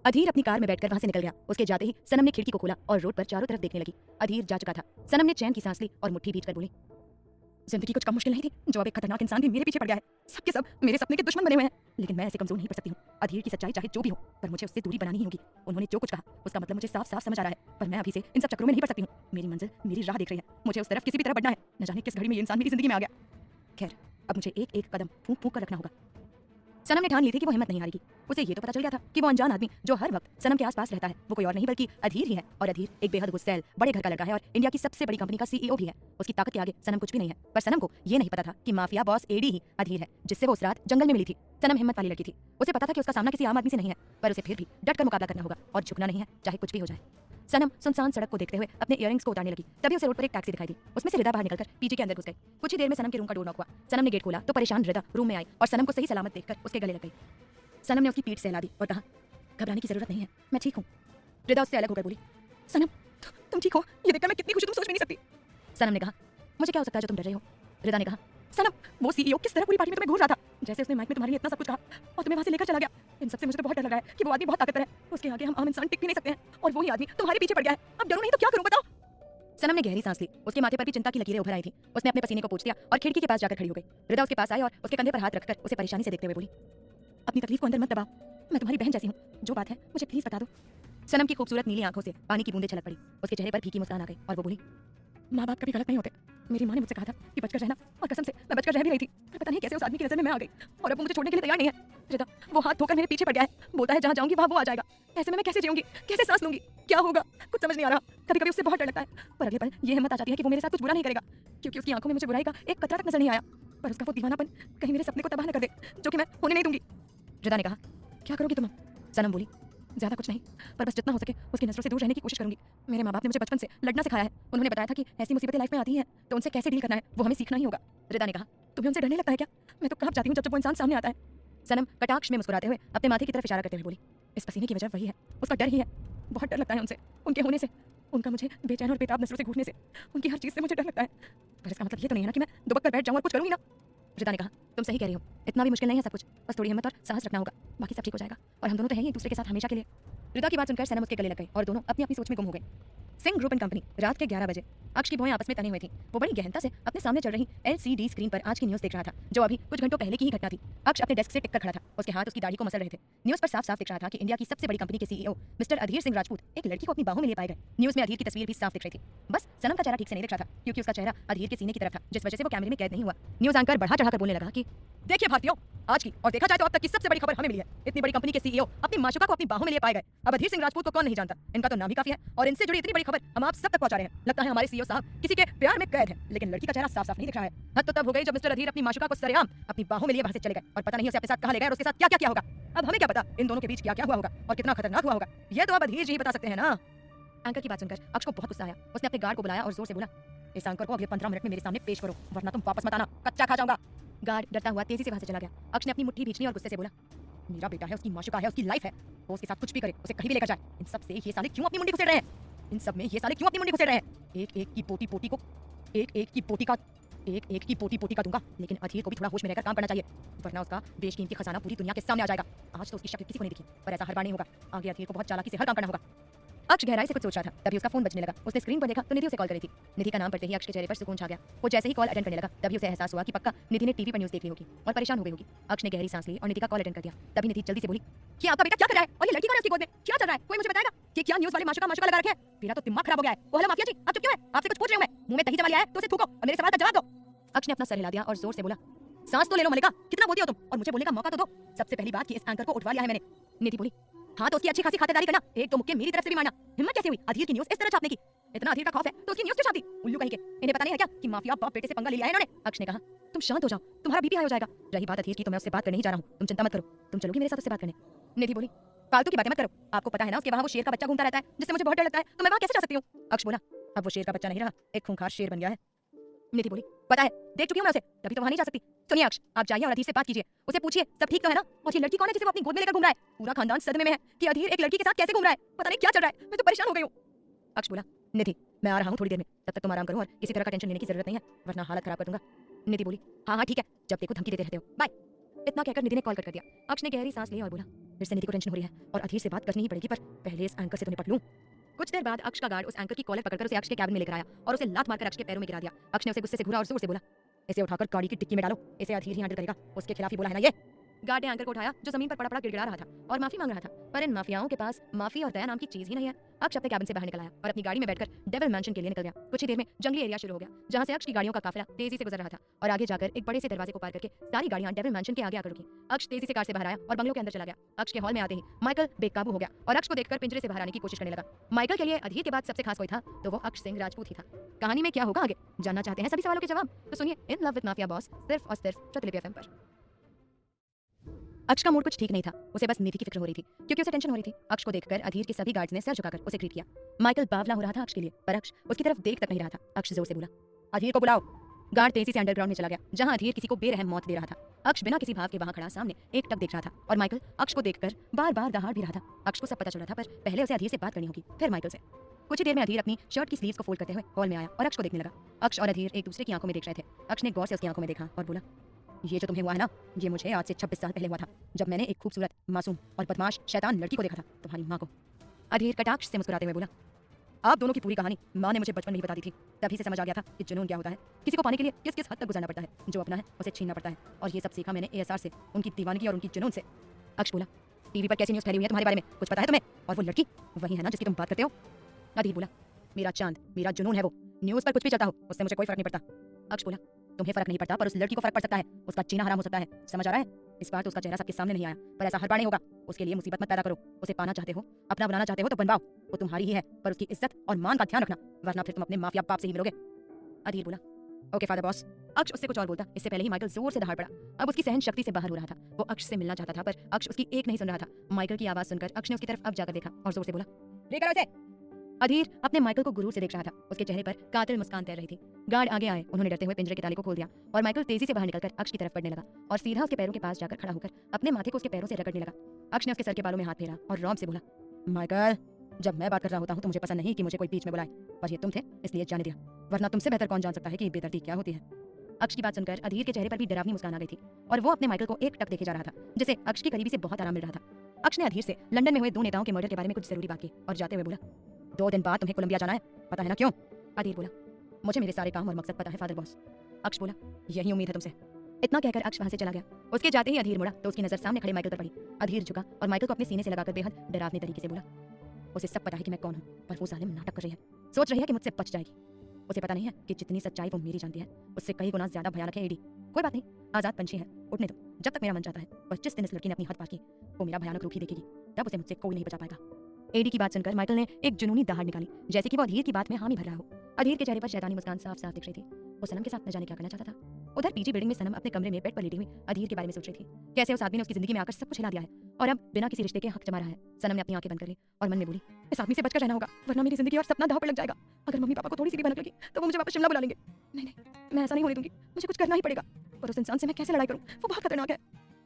अधीर अपनी कार में बैठकर वहां से निकल गया। उसके जाते ही सनम ने खिड़की को खोला और रोड पर चारों तरफ देखने लगी। अधीर जा चुका था। सनम ने चैन की सांस ली और मुट्ठी भींचकर बोली, जिंदगी कुछ कम मुश्किल नहीं थी जो अब एक खतरनाक इंसान भी मेरे पीछे पड़ गया है। सबके सब मेरे सपने के दुश्मन बने हुए हैं, लेकिन मैं ऐसे कमजोर नहीं पड़ सकती हूँ। अधीर की सच्चाई चाहे जो भी हो, पर मुझे उससे दूरी बनानी ही होगी। उन्होंने जो कुछ कहा उसका मतलब मुझे साफ साफ समझ आ रहा है, पर मैं अभी से इन सब चक्करों में नहीं पड़ सकती हूँ। मेरी मंजिल मेरी राह देख रही है, मुझे उस तरफ किसी भी तरह बढ़ना है। न जाने किस घड़ी में ये इंसान मेरी जिंदगी में आ गया। खैर, अब मुझे एक एक कदम फूंक फूंक कर रखना होगा। सनम ने ठान ली थी कि वो हिम्मत नहीं हारेगी। उसे ये तो पता चल गया था कि वो अनजान आदमी जो हर वक्त सनम के आसपास रहता है वो कोई और नहीं बल्कि अधीर ही है। और अधीर एक बेहद गुस्सैल बड़े घर का लड़का है और इंडिया की सबसे बड़ी कंपनी का सीईओ भी है। उसकी ताकत के आगे सनम कुछ भी नहीं है। पर सनम को ये नहीं पता था कि माफिया बॉस एडी ही अधीर है, जिससे वो उस रात जंगल में मिली थी। सनम हिम्मत वाली लड़की थी। उसे पता था कि उसका सामना किसी आम आदमी से नहीं है, पर उसे फिर भी डट कर मुकाबला करना होगा और झुकना नहीं है, चाहे कुछ भी हो जाए। सनम सुनसान सड़क को देखते हुए अपने इयररिंग्स को उतारने लगी। तभी उसे रोड पर एक टैक्सी दिखाई दी। उसमें से रिदा बाहर निकलकर पीजी के अंदर घुस गई। कुछ ही देर में सनम के रूम का डोर नॉक हुआ। सनम ने गेट खोला तो परेशान रिदा रूम में आई और सनम को सही सलामत देखकर उसके गले लग गई। सनम ने उसकी पीठ सहला दी और कहा, घबराने की जरूरत नहीं है, मैं ठीक हूँ। रिदा उससे अलग होकर बोली, सनम तुम ठीक हो? ये देखकर मैं कितनी खुशी, तुम सोच भी नहीं सकती। सनम ने कहा, मुझे क्या हो सकता है जो तुम डर रहे हो? रिदा ने कहा, सनम वो सीईओ किस तरह पूरी पार्टी में तुम्हें घूर रहा था, जैसे उसने माइक में तुम्हारे लिए इतना सब कुछ कहा और तुम्हें वहां से लेकर चला गया। इन सबसे मुझे तो बहुत डर लग रहा है कि वो आदमी बहुत ताकतवर है, उसके आगे हम आम इंसान टिक भी नहीं सकते हैं और वही आदमी तुम्हारे पीछे पड़ गया है। अब डरो नहीं तो क्या करूं बताओ? सनम ने गहरी सांस ली। उसके माथे पर भी चिंता की लकीरें उभर आई थी। उसने अपने पसीने को पोंछ दिया और खिड़की के पास जाकर खड़ी हो गई। रिदा उसके पास आई और उसके कंधे पर हाथ रखकर उसे परेशानी से देखते हुए बोली, अपनी तकलीफ को अंदर मत दबाओ, मैं तुम्हारी बहन जैसी हूँ, जो बात है मुझे प्लीज बता दो। सनम की खूबसूरत नीली आंखों से पानी की बूंदें छलक पड़ी। उसके चेहरे पर फीकी मुस्कान आ गई और वो बोली, माँ बाप कभी गलत नहीं होते। मेरी माँ ने मुझसे कहा था कि बचकर रहना, और कसम से मैं बचकर रह भी रही थी, पर पता नहीं कैसे उस आदमी की नजर में मैं आ गई और अब वो मुझे छोड़ने के लिए तैयार नहीं है। रिदा वो हाथ धोकर मेरे पीछे पड़ गया है, बोलता है जहाँ जाऊंगी वहाँ वो आ जाएगा। ऐसे में मैं कैसे जीऊंगी, कैसे सांस लूंगी, क्या होगा, कुछ समझ नहीं आ रहा। कभी कभी उससे बहुत डर लगता है, पर अगले पल ये हिम्मत आ जाती है कि वो मेरे साथ कुछ बुरा नहीं करेगा, क्योंकि उसकी आंखों में मुझे बुराई का एक कतरा तक नजर नहीं आया। पर उसका वो दीवानापन कहीं मेरे सपने को तबाह न कर दे, जो कि मैं होने नहीं दूंगी। रिदा ने कहा, क्या करोगी तुम? सनम बोली, ज्यादा कुछ नहीं, पर बस जितना हो सके उसकी नजरों से दूर रहने की कोशिश करूंगी। मेरे माँ बाप ने मुझे बचपन से लड़ना सिखाया है। उन्होंने बताया था कि ऐसी मुसीबतें लाइफ में आती हैं तो उनसे कैसे डील करना है वो हमें सीखना ही होगा। रिदा ने कहा, तुम्हें उनसे डरने लगता है क्या? मैं तो कांप जाती हूँ जब वो इंसान सामने आता है। सनम कटाक्ष में मुस्कुराते हुए अपने माथे की तरफ इशारा करते हुए बोली, इस पसीने की वजह वही है, उसका डर ही है। बहुत डर लगता है उनसे, उनके होने से, उनका मुझे बेचैन और बेताब नजरों से घूरने से, उनकी हर चीज से मुझे डर लगता है। पर इसका मतलब ये तो नहीं है ना कि मैं दुबक कर बैठ जाऊँ और कुछ करूंगी ना। रिदा ने कहा, तुम सही कह रही हो, इतना भी मुश्किल नहीं है सब कुछ, बस थोड़ी हिम्मत और साहस रखना होगा, बाकी सब ठीक हो जाएगा और हम दोनों तो हैं ही एक दूसरे के साथ हमेशा के लिए। रिदा की बात सुनकर सनम उसके गले लग गई और दोनों अपनी अपनी सोच में गुम हो गए। Singh group and company. रात के 11 बजे अक्ष की भौएं आपस में तनी हुई थी। वो बड़ी गहनता से अपने सामने चल रही LCD स्क्रीन पर आज की न्यूज़ देख रहा था, जो अभी कुछ घंटों पहले की ही घटना थी। अक्ष अपने डेस्क से टिककर खड़ा था। उसके हाथ उसकी दाढ़ी को मसल रहे थे। न्यूज़ पर साफ साफ दिख रहा था कि इंडिया की सबसे बड़ी कंपनी के सीईओ मिस्टर अधीर सिंह राजपूत एक लड़की को अपनी बाहों में ले पाए गए। न्यूज़ में अधीर की तस्वीर भी साफ दिख रही थी। बस सनम का चेहरा ठीक से नहीं दिख रहा था, क्योंकि उसका चेहरा अधीर के सीने की तरफ था, जिस वजह से वो कैमरे में कैद नहीं हुआ। न्यूज़ एंकर बढ़ा चढ़ाकर बोलने लगा कि देखिए भारतीयों, आज की और देखा जाए तो अब तक की सबसे बड़ी खबर हमें मिली है। इतनी बड़ी कंपनी के सीईओ अपनी माशुका को अपनी बाहों में ले पाए गए। अब अधीर सिंह राजपूत को कौन नहीं जानता, इनका तो नाम ही काफी है और इनसे जुड़ी इतनी बड़ी खबर हम आप सब तक पहुंचा रहे हैं। लगता है हमारे सीईओ साहब किसी के प्यार में कैद है, लेकिन लड़की का चेहरा साफ साफ नहीं दिख रहा है। हद तो तब हो गई जब मिस्टर अधीर अपनी माशुका को सरेआम अपनी बाहों में लिए वहां से चले गए और पता नहीं उसे अपने साथ कहां ले गए और उसके साथ क्या क्या किया होगा। अब हमें क्या पता इन दोनों के बीच क्या क्या हुआ होगा और कितना खतरनाक हुआ होगा, ये तो अब अधीर जी ही बता सकते हैं ना। एंकर की बात सुनकर अक्ष को बहुत गुस्सा आया। उसने अपने गार्ड को बुलाया और जोर से बोला, इस एंकर को अगले 15 मिनट में मेरे सामने पेश करो, वरना तुम वापस मत आना, कच्चा खा जाऊंगा। गार्ड डरता हुआ तेजी से वहां से चला गया। अक्ष ने अपनी मुट्ठी भींच ली और गुस्से से बोला, मेरा बेटा है, उसकी माशुका है, उसकी लाइफ है, वो उसके साथ कुछ भी करे, उसे कहीं भी लेकर जाए। इन सब से ये साले क्यों अपनी मुंडी घुसेड़ रहे हैं? इन सब में ये साले क्यों अपनी मुंडी घुसेड़ रहे हैं? एक एक की पोटी पोटी को एक एक की पोटी का दूंगा, लेकिन अधीर को भी थोड़ा होश में रहकर काम करना चाहिए, वरना उसका बेशकीमती खजाना पूरी दुनिया के सामने आ जाएगा। आज तो उसकी शक्ल किसी को नहीं दिखी, पर ऐसा हर बार नहीं होगा। आगे अधीर को बहुत चालाकी से हर काम करना होगा। अक्ष गहराई से कुछ सोच रहा था, तभी उसका फोन बजने लगा। उसने स्क्रीन पर देखा तो निधि उसे कॉल कर रही थी। निधि का नाम पढ़ते ही अक्ष के चेहरे पर सुकून छा गया। वो जैसे ही कॉल अटेंड करने लगा, तभी उसे एहसास हुआ कि पक्का निधि ने टीवी पर न्यूज़ देख ली होगी और परेशान हो गई होगी। अक्ष ने गहरी सांस ली और निधि का कॉल अटेंड कर दिया। तभी निधि जल्दी से बोली, क्या आपका बेटा क्या कर रहा है और ये लड़की कौन है उसकी गोद में, क्या चल रहा है, कोई मुझे बताएगा कि क्या न्यूज़ वाले माशुका माशुका लगा रखे हैं? मेरा तो दिमाग खराब हो गया है। ओ हेलो माफिया जी, आप चुप क्यों है? आपसे कुछ पूछ रही हूं मैं, मुंह में दही जमा लिया है तो उसे थूको और मेरे सवाल का जवाब दो। अक्ष ने अपना सर हिला दिया और जोर से बोला, सांस तो ले लो मलिका, कितना बोलती हो तुम, और मुझे बोलने का मौका तो दो। सबसे पहली बात कि इस एंकर को उठवा लिया है मैंने। निधि बोली, हाँ तो उसकी अच्छी खासी खातिरदारी करना, एक दो मुक्के मेरी तरफ से भी मारना। हिम्मत कैसे हुई अधीर की न्यूज़ इस तरह छापने की? इतना अधीर का खौफ है तो उसकी न्यूज़ क्यों छापती? उल्लू कहीं के, इन्हें पता नहीं है क्या कि माफिया बाप बेटे से पंगा ले लिया है इन्होंने? अक्ष ने कहा, तुम शांत हो जाओ, तुम्हारा बीपी हाई हो जाएगा। रही बात अधीर की तो मैं उससे बात करने ही जा रहा हूँ, तुम चिंता मत करो। तुम चलोगी मेरे साथ उससे बात करने? निधि बोली, फालतू की बातें मत करो, आपको पता है ना उसके वहाँ वो शेर का बच्चा घूमता रहता है, जिससे मुझे बहुत डर लगता है, तो मैं वहाँ कैसे जा सकती हूँ? अक्ष बोला, अब वो शेर का बच्चा नहीं रहा, एक खूंखार शेर बन गया है। निधि बोली, पता है, देख चुकी हूं मैं उसे, तभी तो वहां नहीं जा सकती। सुनिए अक्ष, आप जाइए और अधीर से बात कीजिए, उसे पूछिए सब ठीक तो है ना, और ये लड़की कौन है जिसे वो अपनी गोद में लेकर घूम रहा है? पूरा खानदान सदमे में है कि अधीर एक लड़की के साथ कैसे घूम रहा है, पता नहीं क्या चल रहा है, मैं तो परेशान हो गई हूँ। अक्ष बोला, निधि मैं आ रहा हूँ थोड़ी देर में, तब तक तुम आराम करो और किसी तरह का टेंशन लेने की जरूरत नहीं है, वरना हालत खराब कर दूंगा। निधि बोली, हाँ हाँ ठीक है, जब देखो धमकी देते रहते हो, बाय। इतना कहकर निधि ने कॉल कट कर दिया। अक्ष ने गहरी सांस ली और बोला, फिर से निधि को टेंशन हो रही है और अधीर से बात करनी ही पड़ेगी, पर पहले इस एंकर से तो निपट लूं। कुछ देर बाद अक्ष का गार्ड उस एंकर की कॉलर पकड़कर उसे अक्ष के कैबिन में लेकर आया और उसे लात मारकर अक्ष के पैरों में गिरा दिया। अक्ष ने उसे गुस्से से घूरा और जोर से बोला, इसे उठाकर गाड़ी की डिक्की में डालो, इसे अधीर ही हैंडल करेगा, उसके खिलाफ ही बोला है ना ये। गार्ड ने एंकर को उठाया जो जमीन पर पड़ा पड़ा गिड़गिड़ा रहा था और माफी मांग रहा था, पर इन माफियाओं के पास माफी और दया नाम की चीज ही नहीं है। अक्ष अपने कैबिन से बाहर निकल आया और अपनी गाड़ी में बैठकर डेविल मैंशन के लिए निकल गया। कुछ ही देर में जंगली एरिया शुरू हो गया जहां से अक्ष की गाड़ियों का काफिला तेजी से गुजर रहा था और आगे जाकर एक बड़े से दरवाजे को पार करके सारी गाड़ियां डेविल मैंशन के आगे आकर रुकी। अक्ष तेजी से कार से बाहर आया और बंगलों के अंदर चला गया। अक्ष के हॉल में आते ही माइकल बेकाबू हो गया और अक्ष को देखकर पिंजरे से बाहर आने की कोशिश करने लगा। माइकल के लिए अधीर के बाद सबसे खास कोई था तो वो अक्ष सिंह राजपूत ही था। कहानी में क्या होगा आगे जानना चाहते हैं सभी सवालों के जवाब, तो सुनिए in love with mafia boss सिर्फ और सिर्फ प्रतिलिपि एफएम पर। अक्ष का मूड कुछ ठीक नहीं था, उसे बस निधि की फिक्र हो रही थी क्योंकि उसे टेंशन हो रही थी। अक्ष को देखकर अधीर के सभी गार्ड्स ने सर झुकाकर उसे ग्रीट किया। माइकल बावला हो रहा था अक्ष के लिए, पर अक्ष उसकी तरफ देख तक नहीं रहा था। अक्ष जोर से बोला, अधीर को बुलाओ। गार्ड तेजी से अंडरग्राउंड में चला गया जहां अधीर किसी को बेरहम मौत दे रहा था। अक्ष बिना किसी भाव के वहां खड़ा सामने एक टक देख रहा था और माइकल अक्ष को देखकर बार बार दहाड़ भी रहा था। अक्ष को सब पता चल रहा था, पर पहले उसे अधीर से बात करनी होगी, फिर माइकल से। कुछ ही देर में अधीर अपनी शर्ट की स्लीव्स को फोल्ड करते हुए हॉल में आया और अक्ष को देखने लगा। अक्ष और अधीर एक दूसरे की आंखों में देख रहे थे। अक्ष ने गौर से उसकी आंखों में देखा और बोला, ये जो तुम्हें हुआ है ना, ये मुझे आज से 26 साल पहले हुआ था, जब मैंने एक खूबसूरत, मासूम और बदमाश शैतान लड़की को देखा था, तुम्हारी माँ को। अधीर कटाक्ष से मुस्कुराते हुए बोला, आप दोनों की पूरी कहानी माँ ने मुझे बचपन में ही बता दी थी, तभी से समझ आ गया था कि जुनून क्या होता है, किसी को पाने के लिए किस किस हद तक गुजरना पड़ता है, जो अपना है उसे छीनना पड़ता है, और ये सब सीखा मैंने एएसआर से, उनकी दीवानगी और उनकी जुनून से। अक्ष बोला, टीवी पर कैसी न्यूज़ फैली हुई है तुम्हारे बारे में, कुछ पता है तुम्हें? और वो लड़की वही है ना जिसकी तुम बात करते हो? अधीर बोला, मेरा चांद, मेरा जुनून है वो, न्यूज़ पर कुछ भी चलता हो उससे मुझे कोई फर्क नहीं पड़ता। अक्ष बोला, तुम्हें फर्क नहीं पड़ता पर उस लड़की को फर्क पड़ सकता है, उसका जीना हराम हो सकता है, समझ आ रहा है? इस बार तो उसका चेहरा सबके सामने नहीं आया, पर ऐसा हर बार नहीं होगा। उसके लिए मुसीबत मत पैदा करो, उसे पाना चाहते हो, अपना बनाना चाहते हो तो बनवाओ, वो तुम्हारी ही है, पर उसकी इज्जत और मान का ध्यान रखना, वरना फिर तुम अपने माफिया बाप से ही मिलोगे। अधीर बोला, ओके फादर बॉस। अक्ष उससे कुछ और बोलता, इससे पहले ही माइकल जोर से दहाड़ पड़ा। अब उसकी सहन शक्ति से बाहर हो रहा था। वो अक्ष से मिलना चाहता था, पर अक्ष उसकी एक नहीं सुन रहा था। माइकल की आवाज सुनकर अक्ष ने उसकी तरफ अब जाकर देखा और जोर से बोला, लेकर आओ इसे। अधीर अपने माइकल को गुरूर से देख रहा था, उसके चेहरे पर कातिल मुस्कान तैर रही थी। गार्ड आगे आए, उन्होंने डरते हुए पिंजरे के ताले को खोल दिया और माइकल तेजी से बाहर निकलकर अक्ष की तरफ बढ़ने लगा और सीधा उसके पैरों के पास जाकर खड़ा होकर अपने माथे को उसके पैरों से रगड़ने लगा। अक्ष ने उसके सर के बालों में हाथ फेरा और रौब से बोला, माइकल, जब मैं बात कर रहा होता हूँ तो मुझे पसंद नहीं कि मुझे कोई बीच में बुलाए, और ये तुम थे इसलिए जाने दिया, वरना तुमसे बेहतर कौन जान सकता है कि बेदर्दी क्या होती है। अक्ष की बात सुनकर अधीर के चेहरे पर भी डरावनी मुस्कान आ गई थी और वो अपने माइकल को एक टक देखे जा रहा था, जिसे अक्ष की करीबी से बहुत आराम मिल रहा था। अक्ष ने अधीर से लंदन में हुए 2 नेताओं के मर्डर के बारे में कुछ जरूरी बात की और जाते हुए बोला, 2 दिन बाद तुम्हें कोलंबिया जाना है, पता है ना क्यों? अधीर बोला, मुझे मेरे सारे काम और मकसद पता है फादर बॉस। अक्ष बोला, यही उम्मीद है तुमसे। इतना कहकर अक्ष वहां से चला गया। उसके जाते ही अधीर मुड़ा तो उसकी नजर सामने खड़े माइकल पर पड़ी। अधीर झुका और माइकल को अपने सीने से लगाकर बेहद डरावने तरीके से बोला, उसे सब पता है कि मैं कौन हूँ, पर वो जालिम नाटक कर रही है, सोच रही है कि मुझसे बच जाएगी। उसे पता नहीं है कि जितनी सच्चाई वो मेरी जानती है उससे कई गुना ज्यादा भयानक है। एडी, कोई बात नहीं, आजाद पंछी है, उड़ने दो जब तक मेरा मन चाहता है, पर जिस दिन इस लड़की ने अपनी हद पार की वो मेरा भयानक रूप ही देखेगी, तब उसे मुझसे कोई नहीं बचा पाएगा। एडी की बात सुनकर माइकल ने एक जुनूनी दहाड़ निकाली, जैसे कि वो अधीर की बात में हामी भर रहा हो। अधीर के चेहरे पर शैतानी मुस्कान साफ साफ दिख रही थी। वो सनम के साथ न जाने क्या करना चाहता था। उधर पीजी बिल्डिंग में सनम अपने कमरे में बेड पर लेटी हुई अधीर के बारे में सोच रही थी, कैसे उस आदमी ने उसकी जिंदगी में आकर सब कुछ हिला दिया है और अब बिना किसी रिश्ते के हक जमा रहा है। सनम ने अपनी आंखें बंद कर ली और मन में बोली, इस आदमी से बचकर रहना होगा, वरना मेरी जिंदगी और सपना दांव पर लग जाएगा। अगर मम्मी पापा को थोड़ी सी भी भनक लगी तो वो मुझे वापस शिमला बुला लेंगे। नहीं, मैं ऐसा नहीं होने दूंगी, मुझे कुछ करना ही पड़ेगा। और उस इंसान से मैं कैसे लड़ाई करूं, वो बहुत खतरनाक है।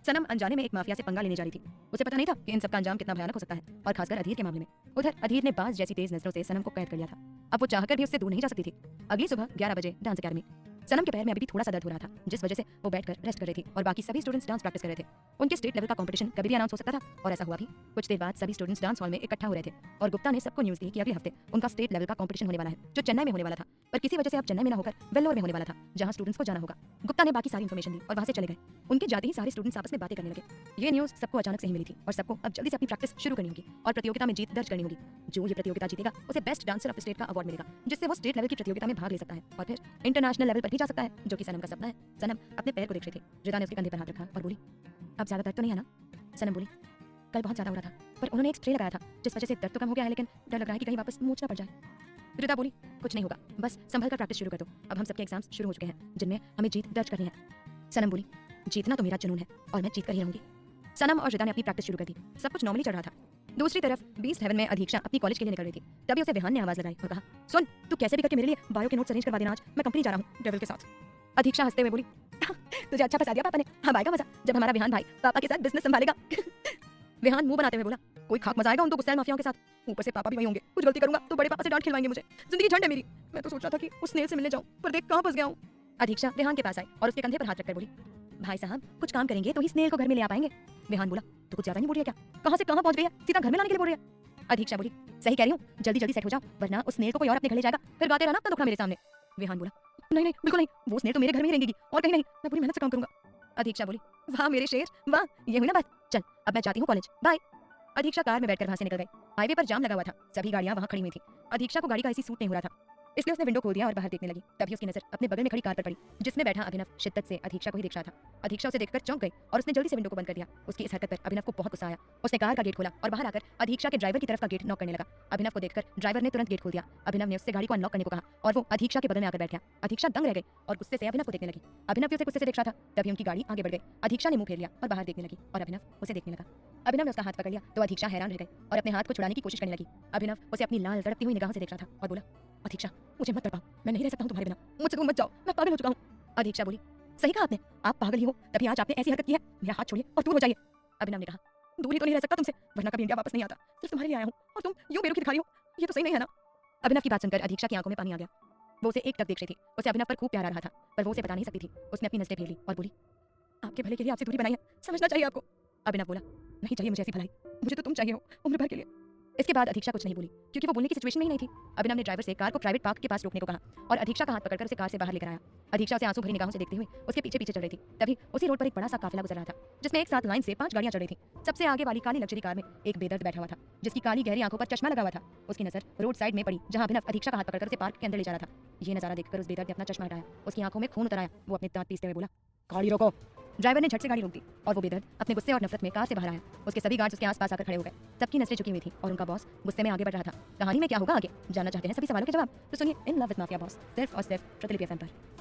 सनम अनजाने में एक माफिया से पंगा लेने जा रही थी। उसे पता नहीं था कि इन सब का अंजाम कितना भयानक हो सकता है, और खासकर अधीर के मामले में। उधर अधीर ने बाज जैसी तेज नजरों से सनम को कैद कर लिया था। अब वो चाहकर भी उससे दूर नहीं जा सकती थी। अगली सुबह 11 बजे डांस अकेडमी। सनम के पैर में अभी भी थोड़ा सा दर्द हो रहा था, जिस वजह से वो बैठकर रेस्ट कर रही थी और बाकी सभी स्टूडेंट्स डांस प्रैक्टिस कर रहे थे। उनके स्टेट लेवल का कंपटीशन कभी भी अनाउंस हो सकता था और ऐसा हुआ भी। कुछ देर बाद सभी स्टूडेंट्स डांस हॉल में इकट्ठा हो रहे थे और गुप्ता ने सबको न्यूज़ दी कि अगले हफ्ते उनका स्टेट लेवल का कंपटीशन होने वाला है, जो चेन्नई में होने वाला था, पर किसी वजह से अब चेन्नई में न होकर वेल्लोर में होने वाला था, जहां स्टूडेंट्स को जाना होगा। गुप्ता ने बाकी सारी इन्फॉर्मेशन दी और वहां से चले गए। उनके जाते ही सारे स्टूडेंट्स आपस में बातें करने लगे। ये न्यूज़ सबको अचानक से ही मिली थी और सबको अब जल्दी से अपनी प्रैक्टिस शुरू करनी होगी और प्रतियोगिता में जीत दर्ज करनी होगी। जो ये प्रतियोगिता जीतेगा उसे best dancer of the state का अवार्ड मिलेगा, जिससे वो स्टेट लेवल की प्रतियोगिता में भाग ले सकता है और फिर इंटरनेशनल लेवल पर भी जा सकता है, जो कि सनम का सपना है। सनम अपने पैर को देख रही थी। रिदा ने उसके कंधे पर हाथ रखा और बोली, अब ज्यादा दर्द तो नहीं है ना? सनम बोली, कल बहुत ज्यादा हो रहा था, पर उन्होंने एक स्प्रे लगाया था जिस वजह से दर्द तो कम हो गया है, लेकिन डर लग रहा है कि कहीं वापस मूंछ ना पड़ जाए। रिदा बोली, कुछ नहीं होगा, बस संभल कर प्रैक्टिस शुरू कर दो। अब हम सबके एग्जाम्स शुरू हो चुके हैं जिनमें हमें जीत दर्ज करनी है। सनम बोली, जीतना तो मेरा जुनून है और मैं जीत कर ही रहूंगी। सनम और रिदा ने अपनी प्रैक्टिस शुरू कर दी। सब कुछ नॉर्मली चल रहा था। दूसरी तरफ बीस्ट हेवन में अधीक्षा अपनी कॉलेज के लिए निकल रही थी। तभी उसे विहान ने आवाज लगाई और कहा, सुन, तू कैसे भी करके मेरे लिए बायो के नोट्स अरेंज करवा देना, आज मैं कंपनी जा रहा हूँ डेविल के साथ। अधीक्षा हंसते हुए बोली, तुझे अच्छा फंसा दिया पापा ने, हम आएगा मजा जब हमारा विहान भाई पापा के साथ बिजनेस संभालेगा। विहान मुंह बनाते हुए बोला, कोई खाक मजा आएगा उन 2 गुस्सैल माफियाओं के साथ, ऊपर से पापा भी वही होंगे, कुछ गलती करूंगा तो बड़े पापा से डांट खिलवाएंगे मुझे, जिंदगी झंड है मेरी। मैं तो सोच रहा था कि उस स्नेल से मिलने जाऊं, पर देख कहां फंस गया हूं। अधीक्षा विहान के पास आई और उसके कंधे पर हाथ रखकर बोली, भाई साहब कुछ काम करेंगे तो ही स्नेहल को घर में ले आ पाएंगे। विहान बोला, तो कुछ ज्यादा नहीं बोल रही है क्या? कहाँ से कहाँ पहुंच गई है, सीधा घर में लाने के लिए बोल रही है। अधीक्षा बोली, सही कह रही हूँ, जल्दी जल्दी सेट हो जाओ वरना उस स्नेहल को कोई और अपने घर ले जाएगा, फिर गाते रहना अपना दुखड़ा मेरे सामने। विहान बोला, नहीं नहीं बिल्कुल नहीं, वो स्नेहल तो मेरे घर में ही रहेंगी और कहीं नहीं, मैं पूरी मेहनत से काम करूंगा। अधीक्षा बोली, वाह मेरे शेर वाह, ये हुई ना बात, चल अब मैं जाती हूँ कॉलेज, बाय। अधीक्षा कार में बैठकर वहां से निकल गई। हाईवे पर जाम लगा हुआ था, सभी गाड़ियां वहां खड़ी हुई थी। अधीक्षा को गाड़ी का एसी सूट नहीं हो रहा था, इसलिए उसने विंडो खोल दिया और बाहर देखने लगी। तभी उसकी नजर अपने बगल में खड़ी कार पर पड़ी जिसमें बैठा अभिनव शिद्दत से अधीक्षा को ही देख रहा था। अधीक्षा उसे देखकर चौंक गई और उसने जल्दी से विंडो को बंद कर दिया। उसकी इस हरकत पर अभिनव को बहुत गुस्सा आया। उसने कार का गेट खोला और बाहर आकर अधीक्षा के ड्राइवर की तरफ का गेट नॉक करने लगा। अभिनव को देखकर ड्राइवर ने तुरंत गेट खोल दिया। अभिनव ने उससे गाड़ी को अनलॉक करने को कहा और वो अधीक्षा के बगल में आकर बैठ गया। अधीक्षा दंग रह गई और गुस्से से अभिनव को देखने लगी। अभिनव भी उसे गुस्से से देख रहा था। तभी उनकी गाड़ी आगे बढ़ गई। अधीक्षा ने मुंह फेर लिया और बाहर देखने लगी और अभिनव उसे देखने लगा। अभिनव ने उसका हाथ पकड़ लिया तो अधीक्षा हैरान रह गई और अपने हाथ को छुड़ाने की कोशिश करने लगी। अभिनव उसे अपनी लाल तड़पती हुई निगाहों से देख रहा था और बोला, अधीक्षा मुझे मत तड़पाओ, मैं नहीं रह सकता हूँ तुम्हारे बिना, मुझसे तुम मत जाओ, मैं पागल हो चुका हूँ। अधीक्षा बोली, सही कहा आपने, आप पागल ही हो, तभी आज आपने ऐसी हरकत की है। मेरा हाथ छोड़िए और दूर हो जाइए। अभिनव ने कहा, दूर ही तो नहीं रह सकता तुमसे, वरना कभी इंडिया वापस नहीं आता, सिर्फ तुम्हारे लिए आया हूँ और तुम यूं बेरुखी दिखा रही हो, ये तो सही नहीं है ना। अभिनव की बात सुनकर अधीक्षा की आंखों में पानी आ गया। वो उसे एक टक देख रही थी। उसे अभिनव पर खूब प्यार आ रहा था पर वो उसे बता नहीं सकती थी। उसने अपनी नजरें फेर ली और बोली, आपके भले के लिए आपसे दूरी बनाई है, समझना चाहिए आपको। अभिनव बोला, नहीं चाहिए मुझे ऐसी भलाई, मुझे तो तुम चाहिए हो उम्र भर के लिए। इसके बाद अधीक्षा कुछ नहीं बोली क्योंकि वो बोलने की सिचुएशन में ही नहीं थी। अभिनव ने ड्राइवर से कार को प्राइवेट पार्क के पास रोकने को कहा और अधीक्षा का हाथ पकड़कर उसे कार से बाहर लेकर आया। अधीक्षा उसे आंसू भरी निगाहों से देखते हुए उसके पीछे पीछे चल रही थी। तभी उसी रोड पर एक बड़ा सा काफिला गुजर रहा था जिसमें एक साथ लाइन से 5 गाड़ियां चल रही थी। सबसे आगे वाली काली लग्जरी कार में एक बेदर्द बैठा हुआ था जिसकी काली गहरी आंखों पर चश्मा लगा हुआ था। उसकी नजर रोड साइड में पड़ी जहां अभिनव अधीक्षा का हाथ पकड़कर उसे पार्क के अंदर ले जा रहा था। ये नजारा देखकर उस बेदर्द ने अपना चश्मा हटाया। उसकी आंखों में खून उतर आया। वो अपने दांत पीसते हुए बोला, गाड़ी रोको। ड्राइवर ने झट से गाड़ी रोक दी और वो बेदर्द अपने गुस्से और नफरत में कार से बाहर आया। उसके सभी गार्ड्स उसके आसपास आकर खड़े हो गए। सबकी नजरें झुकी हुई थी और उनका बॉस गुस्से में आगे बढ़ रहा था। कहानी में क्या होगा आगे जानना चाहते हैं सभी सवालों के जवाब तो सुनिए in love with mafia boss, सिर्फ और सिर्फ प्रतिलिपि एफएम पर।